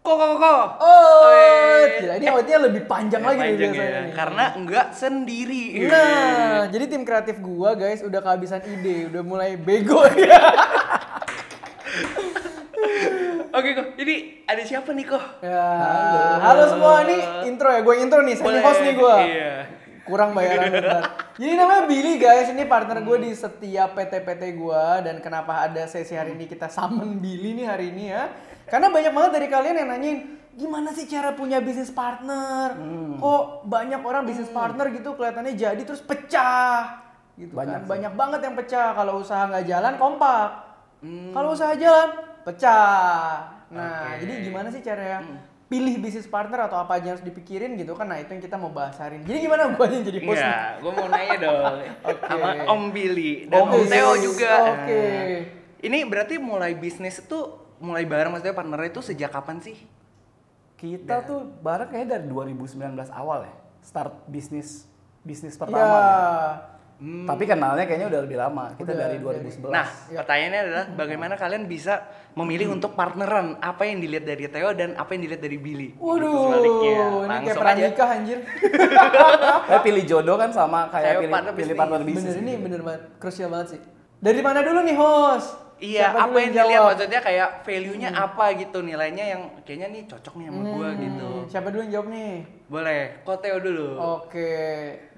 Kok. Oh, gila, ini outnya lebih panjang lagi nih Panjang biasanya ya, nih. karena enggak sendiri. Nah, jadi tim kreatif gua guys udah kehabisan ide, udah mulai bego ya. Oke kok, ini ada siapa nih kok? Ya, halo semua, nih intro ya, gue intro nih, semi host nih gue. Iya. Kurang bayaran bentar. Jadi namanya Billy guys, ini partner gue di setiap PT-PT gue. Dan kenapa ada sesi hari ini kita summon Billy nih hari ini ya. Karena banyak banget dari kalian yang nanyain, gimana sih cara punya bisnis partner? Kok banyak orang bisnis partner gitu kelihatannya jadi terus pecah gitu kan. Banyak banget yang pecah. Kalau usaha nggak jalan kompak. Kalau usaha jalan pecah. Nah, jadi gimana sih caranya pilih bisnis partner atau apa aja yang harus dipikirin gitu kan? Nah, itu yang kita mau bahas hari ini. Jadi gimana gue aja jadi host? Iya, gue mau nanya dong. Sama Om Billy dan Om Om Theo juga. Oke. Ini berarti mulai bisnis itu mulai bareng maksudnya partner itu sejak kapan sih? Kita tuh bareng kayaknya dari 2019 awal ya. Start bisnis pertama. Ya. Gitu. Tapi kenalnya kayaknya udah lebih lama. Kita dari 2011. Nah, pertanyaannya adalah bagaimana kalian bisa memilih untuk partneran? Apa yang dilihat dari Theo dan apa yang dilihat dari Billy? Waduh, Sebaliknya. ini kayak Langsung perang aja. nikah anjir. Kayak pilih jodoh kan sama Saya kayak partner pilih bisnis. partner bisnis. Bener, ini gitu. bener banget, krusial banget sih. Dari mana dulu nih host? Iya, Siapa apa dulu yang dilihat jawab? maksudnya kayak value-nya apa gitu, nilainya yang kayaknya nih cocok nih sama gua gitu. Siapa dulu yang jawab nih? Boleh, kok Theo dulu. Oke,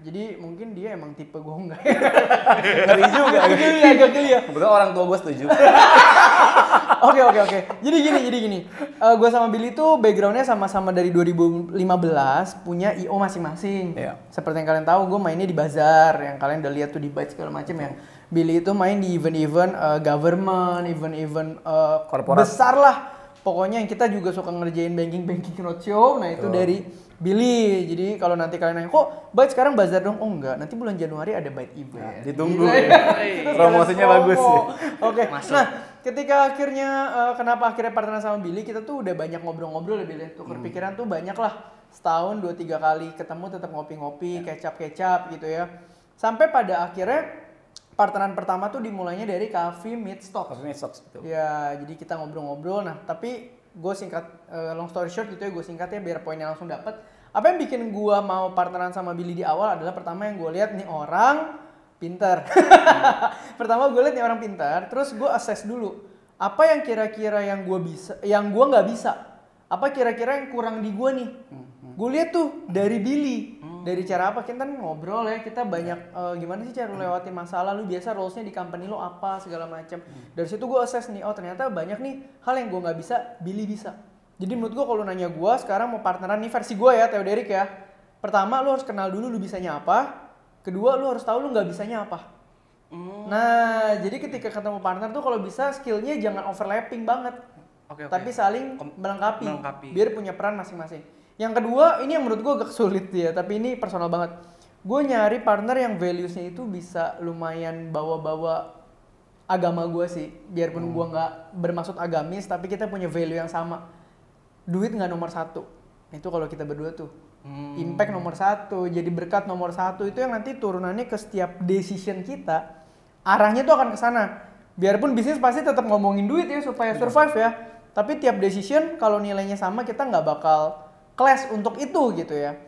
jadi mungkin dia emang tipe gue enggak. Ngeri juga. Agak geli ya. Kebetulan orang tua gue setuju. Oke. Jadi gini. Gue sama Billy tuh backgroundnya sama-sama dari 2015, punya IO masing-masing. Iya. Seperti yang kalian tahu, gue mainnya di bazar, yang kalian udah lihat tuh di Byte segala macem ya. Billy itu main di event-event government, event-event Korporat. besar lah. Pokoknya yang kita juga suka ngerjain banking roadshow, nah itu dari Billy. Jadi kalau nanti kalian nanya, kok Byte sekarang bazar dong? Oh enggak, nanti bulan Januari ada Byte event. Ditunggu. Kita Promosinya promo. bagus sih. Oke. Masuk. Nah, ketika akhirnya kenapa akhirnya partneran sama Billy, kita tuh udah banyak ngobrol-ngobrol ya Billy. Tukar pikiran tuh banyak lah. Setahun 2-3 kali ketemu tetap ngopi-ngopi, kecap-kecap gitu ya. Sampai pada akhirnya partneran pertama tuh dimulainya dari Coffee Meet Stocks. Coffee Meet Stocks, betul. Ya, jadi kita ngobrol-ngobrol. Nah, tapi gue singkat, long story short gitu ya, gue singkat ya biar poinnya langsung dapet. Apa yang bikin gue mau partneran sama Billy di awal adalah pertama yang gue lihat nih orang pintar. Pertama gue lihat nih orang pintar, terus gue assess dulu apa yang kira-kira yang gue bisa, yang gue nggak bisa. Apa kira-kira yang kurang di gue nih? Gue lihat tuh dari Billy. Dari cara apa? Kita ngobrol ya, kita banyak gimana sih cara lewatin masalah, lu biasa roles-nya di company lo apa, segala macam. Dari situ gue assess nih, oh ternyata banyak nih hal yang gue nggak bisa, Billy bisa. Jadi menurut gue kalau nanya gue sekarang mau partneran nih versi gue ya, Theo Derek ya. Pertama lu harus kenal dulu lu bisanya apa. Kedua lu harus tahu lu nggak bisanya apa. Nah, jadi ketika ketemu partner tuh kalau bisa skillnya jangan overlapping banget. Oke. Tapi saling melengkapi, melengkapi. biar punya peran masing-masing. Yang kedua, ini yang menurut gue agak sulit ya, tapi ini personal banget. Gue nyari partner yang values-nya itu bisa lumayan bawa-bawa agama gue sih. Biarpun gue nggak bermaksud agamis, tapi kita punya value yang sama. Duit nggak nomor satu. Itu kalau kita berdua tuh. Impact nomor satu, jadi berkat nomor satu. Itu yang nanti turunannya ke setiap decision kita. Arahnya tuh akan ke sana. Biarpun bisnis pasti tetap ngomongin duit ya, supaya survive ya. Tapi tiap decision kalau nilainya sama, kita nggak bakal clash untuk itu gitu ya.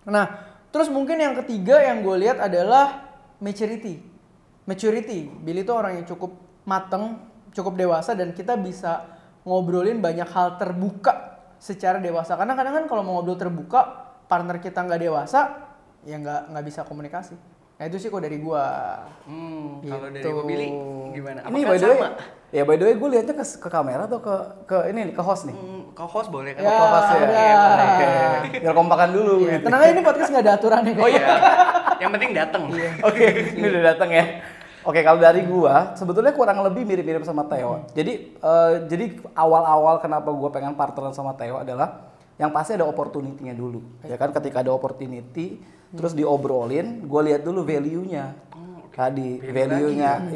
Nah, terus mungkin yang ketiga yang gue lihat adalah maturity. Billy itu orang yang cukup mateng, cukup dewasa, dan kita bisa ngobrolin banyak hal terbuka secara dewasa. Karena kadang kan kalau mau ngobrol terbuka, partner kita nggak dewasa, ya nggak bisa komunikasi. Nah itu sih kok dari gue. Kalau dari Gitu. Billy gimana? Ini Apakah by the way, sama? by the way gue liatnya ke kamera atau ke ini nih, ke host nih. Ke host boleh kan? Ya, Ke host ya. udah. Oke. Biar kompakan dulu. Ya, gitu. tenang aja, ini podcast nggak ada aturannya. Oh iya. Yang penting datang. Oke, ini udah datang ya. Oke, kalau dari gua sebetulnya kurang lebih mirip-mirip sama Theo. Jadi awal-awal kenapa gua pengen partneran sama Theo adalah yang pasti ada opportunity-nya dulu. Ya kan, ketika ada opportunity terus diobrolin, gua lihat dulu value-nya. Tadi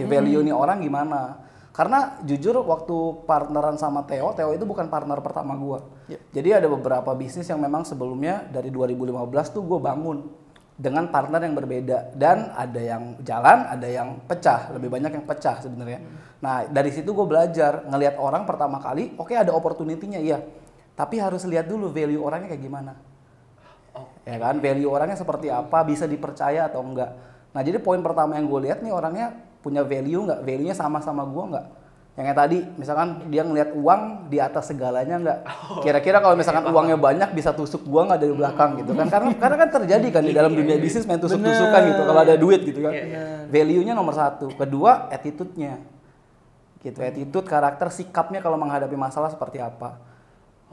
value nih orang gimana. Karena jujur waktu partneran sama Theo itu bukan partner pertama gua. Jadi ada beberapa bisnis yang memang sebelumnya dari 2015 tuh gua bangun dengan partner yang berbeda, dan ada yang jalan, ada yang pecah, lebih banyak yang pecah sebenarnya. Nah dari situ gue belajar ngelihat orang pertama kali, oke, ada opportunity-nya, iya. Tapi harus lihat dulu value orangnya kayak gimana. Oh. Ya kan, value orangnya seperti apa, bisa dipercaya atau enggak. Nah jadi poin pertama yang gue lihat nih orangnya punya value nggak, value-nya sama-sama gue nggak. Yang kayak tadi, misalkan dia ngelihat uang di atas segalanya nggak. Kira-kira kalau misalkan uangnya banyak bisa tusuk gue nggak dari belakang gitu kan. Karena kan terjadi kan di dalam dunia bisnis main tusuk-tusukan gitu kalau ada duit gitu kan. Value-nya nomor satu. Kedua, attitude-nya. Gitu, attitude, karakter, sikapnya kalau menghadapi masalah seperti apa.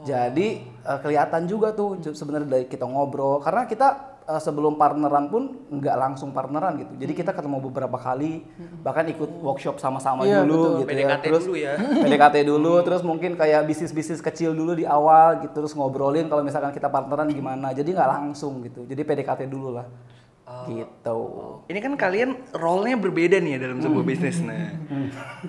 Jadi kelihatan juga tuh sebenarnya dari kita ngobrol, karena kita sebelum partneran pun nggak langsung partneran gitu. Jadi kita ketemu beberapa kali, bahkan ikut workshop sama-sama dulu gitu ya. PDKT Terus dulu ya. PDKT dulu, terus mungkin kayak bisnis-bisnis kecil dulu di awal gitu, terus ngobrolin kalau misalkan kita partneran gimana. Jadi nggak langsung gitu. Jadi PDKT dulu lah. Gitu. Ini kan kalian role-nya berbeda nih ya dalam sebuah bisnis. Nah,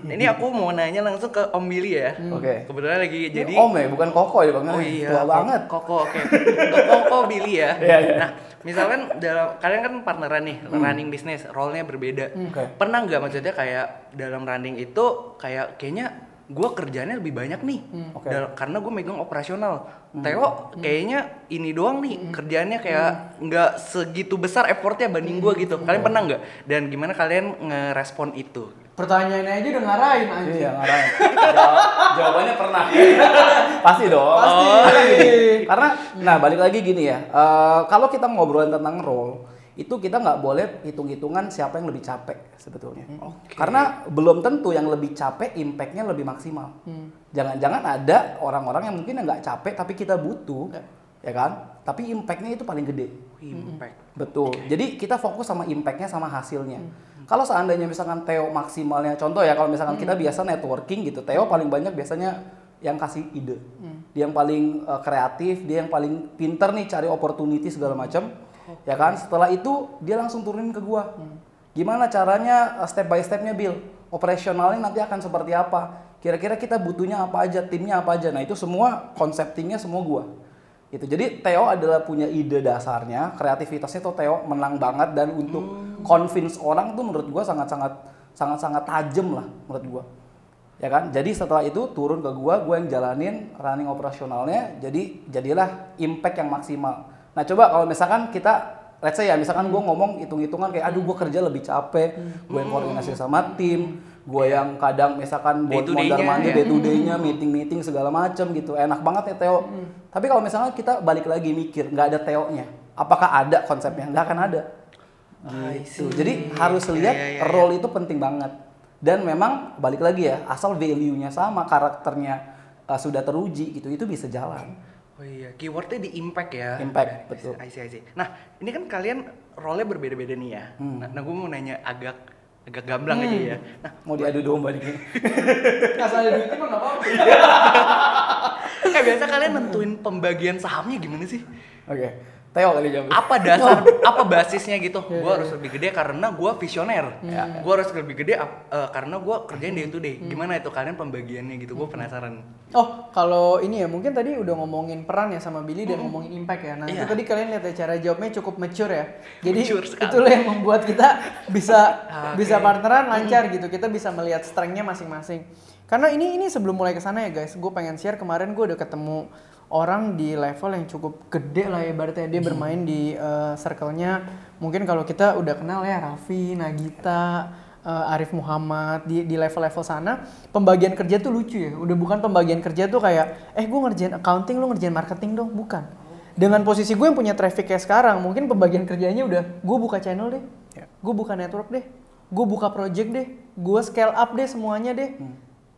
ini aku mau nanya langsung ke Om Billy ya. Oke. Kebetulan lagi jadi. Ini Om ya, bukan Koko ya Bang. Oh iya. Tua banget. Koko, oke. Koko Billy ya. Iya, iya. Nah, misalkan kalian kan partneran nih, running bisnis, role-nya berbeda. Oke. Pernah nggak maksudnya kayak dalam running itu kayaknya gue kerjanya lebih banyak nih, Oke. karena gue megang operasional. Theo kayaknya ini doang nih kerjaannya kayak nggak segitu besar effortnya banding gue gitu. Kalian pernah nggak? Dan gimana kalian ngerespon itu? Pertanyaannya aja udah ngarahin anjing. Iya, ngarahin. Jawabannya pernah. Pasti dong. Pasti. Karena, nah balik lagi gini ya. Kalau kita ngobrolin tentang role, itu kita nggak boleh hitung-hitungan siapa yang lebih capek sebetulnya. Karena belum tentu yang lebih capek impact-nya lebih maksimal. Jangan-jangan ada orang-orang yang mungkin nggak capek tapi kita butuh, ya kan? Tapi impact-nya itu paling gede. Impact. Betul. Jadi kita fokus sama impact-nya sama hasilnya. Kalau seandainya misalkan Theo maksimalnya, contoh ya kalau misalkan kita biasa networking gitu, Theo paling banyak biasanya yang kasih ide. Dia yang paling kreatif, dia yang paling pinter nih cari opportunity segala macam. Ya kan? Setelah itu dia langsung turunin ke gua. Gimana caranya step by stepnya Bill? Operasionalnya nanti akan seperti apa? Kira-kira kita butuhnya apa aja, timnya apa aja. Nah itu semua konseptingnya semua gua. Gitu. Jadi Theo adalah punya ide dasarnya, kreativitasnya tuh Theo menang banget dan untuk convince orang tuh menurut gua sangat-sangat tajam lah menurut gua. Ya kan? Jadi setelah itu turun ke gua yang jalanin running operasionalnya, jadi jadilah impact yang maksimal. Nah coba kalau misalkan kita, let's say ya, misalkan gue ngomong hitung-hitungan kayak, aduh gue kerja lebih capek, gue yang koordinasi sama tim, gue yang kadang misalkan buat mondar-mandir, day to day-nya, meeting-meeting segala macem gitu, enak banget ya Theo. Tapi kalau misalkan kita balik lagi mikir, nggak ada Theo-nya, apakah ada konsepnya? Nggak akan ada. Gitu. Jadi harus lihat role itu penting banget. Dan memang balik lagi ya, asal value-nya sama, karakternya sudah teruji gitu, itu bisa jalan. Oh iya, keywordnya di impact ya. Impact, betul. I see. Nah, ini kan kalian role-nya berbeda-beda nih ya. Nah, gue mau nanya agak gamblang aja ya. Nah, Mau diadu domba nih. Asal ada duitnya mah nggak apa-apa. kayak biasa kalian nentuin pembagian sahamnya gimana sih? Oke. Theo kali jawab. Apa basisnya gitu? Gue harus lebih gede karena gue visioner. Gue harus lebih gede karena gue kerjain day to day. Gimana itu kalian pembagiannya gitu? Gue penasaran. Oh, kalau ini ya mungkin tadi udah ngomongin peran ya sama Billy dan ngomongin impact ya. Nah, itu tadi kalian lihat ya cara jawabnya cukup mature ya. Jadi itulah yang membuat kita bisa partneran lancar gitu. Kita bisa melihat strength-nya masing-masing. Karena ini sebelum mulai ke sana ya guys, gue pengen share kemarin gue udah ketemu orang di level yang cukup gede lah ya, ibaratnya dia bermain di circle-nya. Mungkin kalau kita udah kenal ya Raffi, Nagita, Arif Muhammad di level-level sana, pembagian kerja tuh lucu ya. Udah bukan pembagian kerja tuh kayak gue ngerjain accounting, lu ngerjain marketing dong, bukan. Dengan posisi gue yang punya traffic kayak sekarang, mungkin pembagian kerjanya udah gue buka channel deh, gue buka network deh, gue buka project deh, gue scale up deh semuanya deh.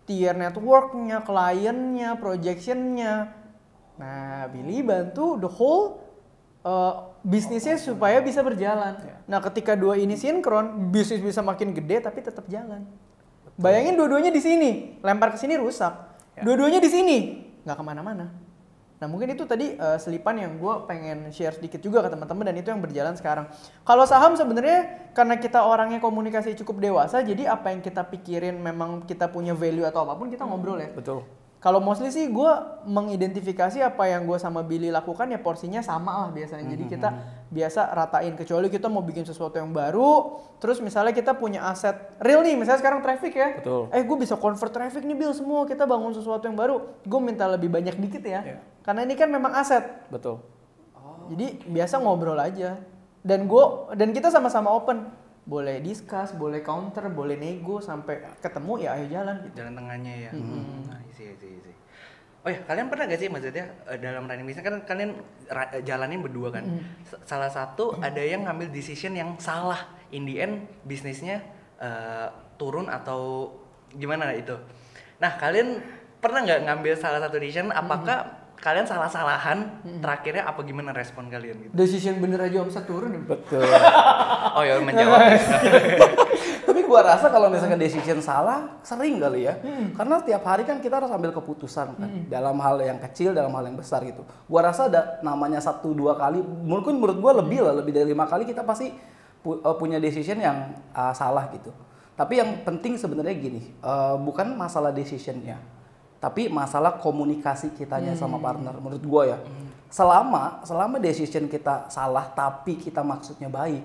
Tier networknya, kliennya, projectionnya. Nah, Billy bantu the whole bisnisnya supaya bisa berjalan. Nah, ketika dua ini sinkron, bisnis bisa makin gede tapi tetap jalan. Bayangin dua-duanya di sini, lempar ke sini rusak. Dua-duanya di sini, nggak kemana-mana. Nah, mungkin itu tadi selipan yang gue pengen share sedikit juga ke teman-teman dan itu yang berjalan sekarang. Kalau saham sebenarnya karena kita orangnya komunikasi cukup dewasa, jadi apa yang kita pikirin memang kita punya value atau apapun kita ngobrol ya. Betul. Kalau mostly sih gue mengidentifikasi apa yang gue sama Billy lakukan ya porsinya sama lah biasanya. Jadi kita biasa ratain, kecuali kita mau bikin sesuatu yang baru. Terus misalnya kita punya aset real nih, misalnya sekarang traffic ya. Betul. Gue bisa convert traffic nih Bill semua, kita bangun sesuatu yang baru. Gue minta lebih banyak dikit ya. Iya. Karena ini kan memang aset. Betul. Jadi biasa ngobrol aja. Dan kita sama-sama open. Boleh discuss, boleh counter, boleh nego sampai ketemu ya ayo jalan gitu. Jalan tengahnya ya. Nah, isi. Oh ya, kalian pernah gak sih maksudnya dalam running bisnis kan kalian jalanin berdua kan. Salah satu ada yang ngambil decision yang salah. In the end bisnisnya turun atau gimana itu. Nah, kalian pernah nggak ngambil salah satu decision? Apakah kalian salah-salahan? Terakhirnya apa gimana respon kalian gitu? Decision bener aja omset turun ya? Betul. Oh ya menjawab. Tapi gua rasa kalau misalkan decision salah sering kali ya. Karena tiap hari kan kita harus ambil keputusan kan. Dalam hal yang kecil, dalam hal yang besar gitu. Gua rasa ada namanya 1-2 kali, mungkin menurut gua lebih dari 5 kali kita pasti punya decision yang salah gitu. Tapi yang penting sebenarnya gini, bukan masalah decisionnya, tapi masalah komunikasi kitanya sama partner. Menurut gua ya, selama decision kita salah tapi kita maksudnya baik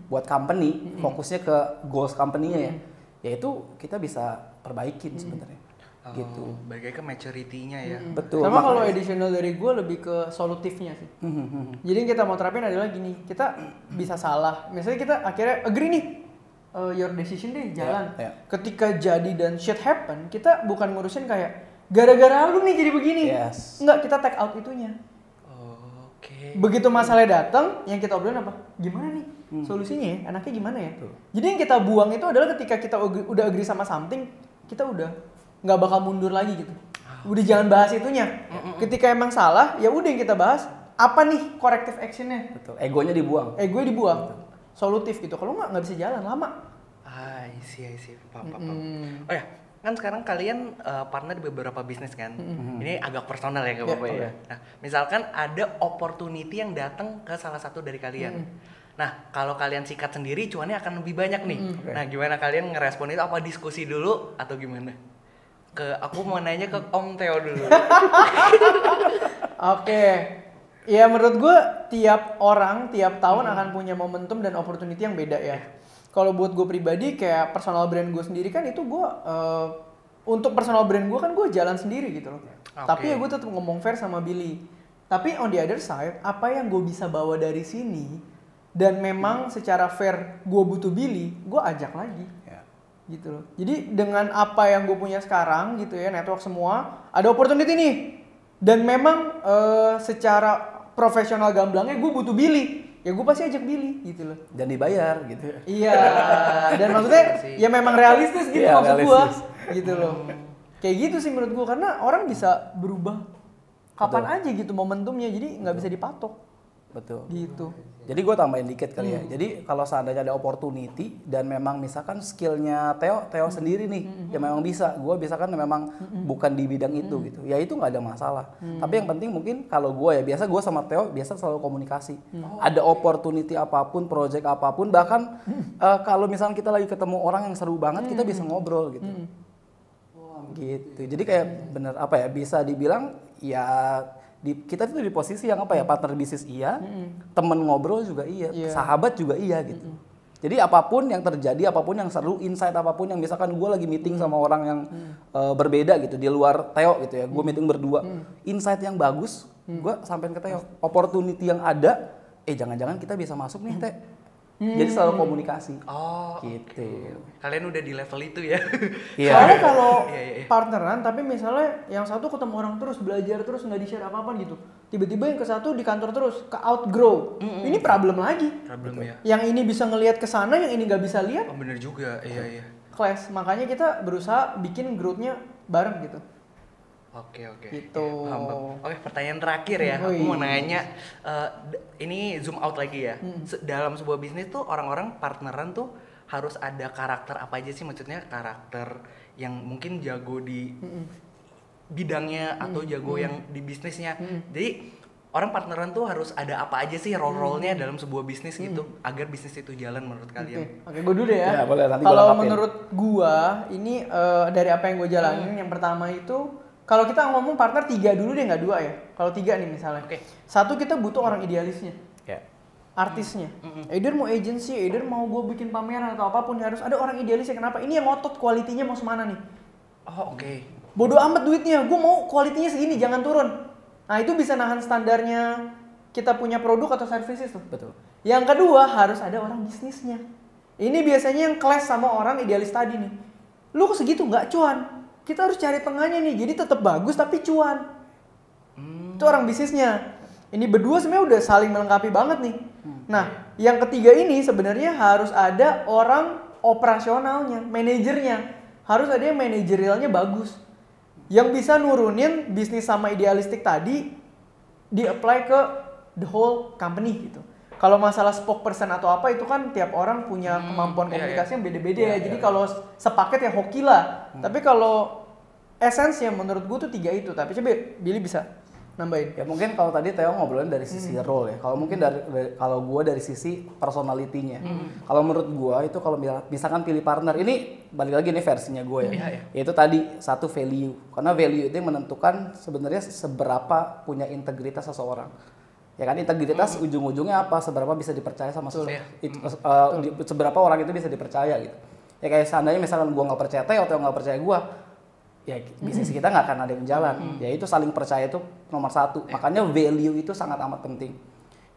buat company, fokusnya ke goals company-nya ya itu kita bisa perbaikin sebenarnya. Gitu. Balik lagi ke maturity-nya ya. Betul. Sama kalau additional dari gue lebih ke solutifnya sih. Jadi yang kita mau terapin adalah gini, kita bisa salah. Misalnya kita akhirnya agree nih, your decision deh jalan. Yeah. Ketika jadi dan shit happen, kita bukan ngurusin kayak gara-gara lu nih jadi begini. Yes. Enggak, kita take out itunya. Oke. Begitu masalahnya datang, yang kita obrolin apa? Gimana nih solusinya ya? Enaknya gimana ya? Jadi yang kita buang itu adalah ketika kita udah agree sama something, kita udah nggak bakal mundur lagi gitu. Udah jangan bahas itunya. Ketika emang salah, ya udah yang kita bahas apa nih corrective actionnya. Betul. Egonya dibuang. Egonya dibuang. Solutif gitu. Kalau nggak bisa jalan lama. I see. Paham. Oh ya, kan sekarang kalian partner di beberapa bisnis kan. Ini agak personal ya nggak apa-apa ya. Nah, misalkan ada opportunity yang datang ke salah satu dari kalian. Nah, kalau kalian sikat sendiri, cuannya akan lebih banyak nih. Nah, gimana kalian ngerespon itu? Apa diskusi dulu atau gimana? Aku mau nanya ke Om Theo dulu. Oke. Ya menurut gue tiap orang, tiap tahun akan punya momentum dan opportunity yang beda ya. Kalau buat gue pribadi kayak personal brand gue sendiri kan itu gue untuk personal brand gue kan gue jalan sendiri gitu loh. Tapi ya gue tetap ngomong fair sama Billy. Tapi on the other side, apa yang gue bisa bawa dari sini dan memang secara fair gue butuh Billy, gue ajak lagi. Gitu loh. Jadi dengan apa yang gue punya sekarang gitu ya, network semua, ada opportunity nih. Dan memang secara profesional gamblangnya gue butuh Billy. Ya gue pasti ajak Billy gitu loh. Dan dibayar gitu. Iya. Dan maksudnya ya memang realistis gitu maksud gue. Gitu loh. Kayak gitu sih menurut gue, karena orang bisa berubah kapan aja gitu momentumnya. Jadi nggak bisa dipatok. Betul. Gitu. Jadi gue tambahin dikit kali ya. Jadi kalau seandainya ada opportunity dan memang misalkan skillnya Theo sendiri nih, ya memang bisa. Gue bisa kan memang bukan di bidang itu gitu. Ya itu nggak ada masalah. Tapi yang penting mungkin kalau gue ya biasa gue sama Theo biasa selalu komunikasi. Ada opportunity apapun, project apapun, bahkan kalau misalnya kita lagi ketemu orang yang seru banget, kita bisa ngobrol gitu. Gitu. Jadi kayak bener apa ya, bisa dibilang ya kita tuh di posisi yang apa ya, partner bisnis iya, temen ngobrol juga iya, sahabat juga iya gitu. Jadi apapun yang terjadi, apapun yang seru, insight apapun yang misalkan gue lagi meeting sama orang yang berbeda gitu di luar Theo gitu ya, gue meeting berdua, insight yang bagus, gue sampein ke Theo, opportunity yang ada, jangan-jangan kita bisa masuk nih Teh. Jadi selalu komunikasi. Oh, gitu. Kalian udah di level itu ya? Iya. Soalnya kalau partneran, tapi misalnya yang satu ketemu orang terus, belajar terus, nggak di-share apa-apa gitu. Tiba-tiba yang ke satu di kantor terus, ke outgrow. Ini problem lagi. Problem ya. Yang ini bisa ngelihat ke sana, yang ini nggak bisa lihat. Oh bener juga, iya. Clash. Makanya kita berusaha bikin growth-nya bareng gitu. Oke. Gitu. Paham. Oke, pertanyaan terakhir ya. Aku mau nanya, ini zoom out lagi ya. Dalam sebuah bisnis tuh orang-orang partneran tuh harus ada karakter apa aja sih? Maksudnya karakter yang mungkin jago di bidangnya atau jago yang di bisnisnya. Jadi orang partneran tuh harus ada apa aja sih role-nya dalam sebuah bisnis gitu agar bisnis itu jalan menurut kalian? Oke, gue dulu deh ya. Ya, boleh, nanti kalau gua lengkapin. menurut gua ini dari apa yang gue jalanin, yang pertama itu Kalau kita ngomong partner 3 dulu deh, nggak 2 ya. Kalau 3 nih misalnya. Oke. Satu, kita butuh orang idealisnya. Ya. Artisnya. Either mau agency, either mau gue bikin pameran atau apapun, harus ada orang idealisnya. Kenapa? Ini yang ngotot kualitinya mau semana nih. Oh, oke. Bodoh amat duitnya, gue mau kualitinya segini, jangan turun. Nah itu bisa nahan standarnya kita punya produk atau services tuh. Betul. Yang kedua, harus ada orang bisnisnya. Ini biasanya yang clash sama orang idealis tadi nih. Lu kok segitu nggak cuan? Kita harus cari tengahnya nih, jadi tetap bagus tapi cuan. Itu orang bisnisnya. Ini berdua sebenarnya udah saling melengkapi banget nih. Nah, yang ketiga ini sebenarnya harus ada orang operasionalnya, manajernya. Harus ada yang manajerialnya bagus. Yang bisa nurunin bisnis sama idealistik tadi, di-apply ke the whole company gitu. Kalau masalah spokesperson atau apa itu kan tiap orang punya kemampuan komunikasi yang beda-beda ya. Jadi kalau sepaket ya hoki lah. Tapi kalau esensinya menurut gue tuh 3 itu. Tapi coba Billy bisa nambahin. Ya mungkin kalau tadi Theo ngobrolin dari sisi role ya. Kalau mungkin kalau gue dari sisi personality-nya. Kalau menurut gue itu kalau misalkan pilih partner, ini balik lagi nih versinya gue ya. Yaitu tadi satu value. Karena value itu yang menentukan sebenarnya seberapa punya integritas seseorang. Ya kan, integritas ujung-ujungnya apa? Seberapa bisa dipercaya sama seseorang. Seberapa orang itu bisa dipercaya gitu. Ya kayak seandainya misalkan gue nggak percaya Theo nggak percaya gue, ya bisnis kita nggak akan ada yang jalan. Ya itu saling percaya itu nomor 1. Makanya value itu sangat amat penting.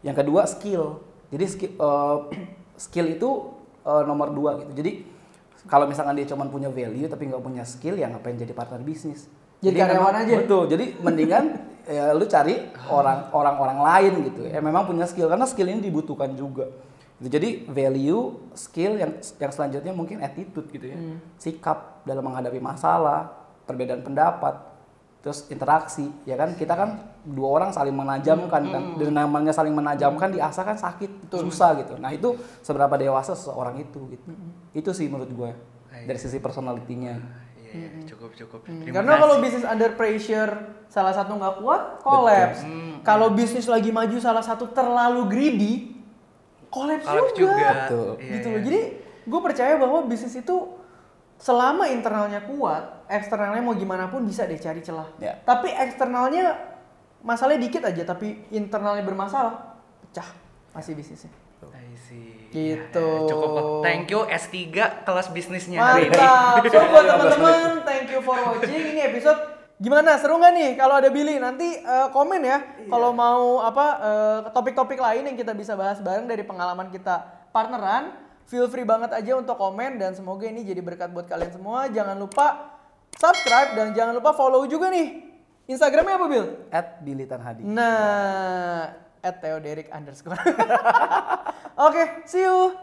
Yang kedua skill. Jadi skill itu nomor 2 gitu. Jadi kalau misalkan dia cuma punya value tapi nggak punya skill, ya ngapain jadi partner bisnis? Jadi karyawan aja. Betul. Jadi mendingan ya lu cari orang-orang lain gitu. Ya memang punya skill, karena skill ini dibutuhkan juga. Jadi value, skill, yang selanjutnya mungkin attitude gitu ya. Sikap dalam menghadapi masalah, perbedaan pendapat, terus interaksi, ya kan? Kita kan 2 orang saling menajamkan kan. Dan namanya saling menajamkan diasah kan sakit, susah gitu. Nah, itu seberapa dewasa seseorang itu gitu. Itu sih menurut gue dari sisi personality-nya. Cukup. Karena kalau bisnis under pressure salah satu nggak kuat, collapse. Kalau bisnis lagi maju salah satu terlalu greedy, collapse juga. Betul. Gitu loh. Jadi gue percaya bahwa bisnis itu selama internalnya kuat, eksternalnya mau gimana pun bisa deh cari celah. Tapi eksternalnya masalahnya dikit aja, tapi internalnya bermasalah, pecah masih bisnisnya. I see. Gitu. Cukup kok. Thank you S3 kelas bisnisnya hari ini. Mantap. So buat teman-teman, thank you for watching. Ini episode gimana? Seru nggak nih kalau ada Billy? Nanti komen ya. Kalau mau topik-topik lain yang kita bisa bahas bareng dari pengalaman kita partneran, feel free banget aja untuk komen, dan semoga ini jadi berkat buat kalian semua. Jangan lupa subscribe dan jangan lupa follow juga nih. Instagramnya apa, Bill? @billytanhadi. Nah, @theoderic_. Oke, see you.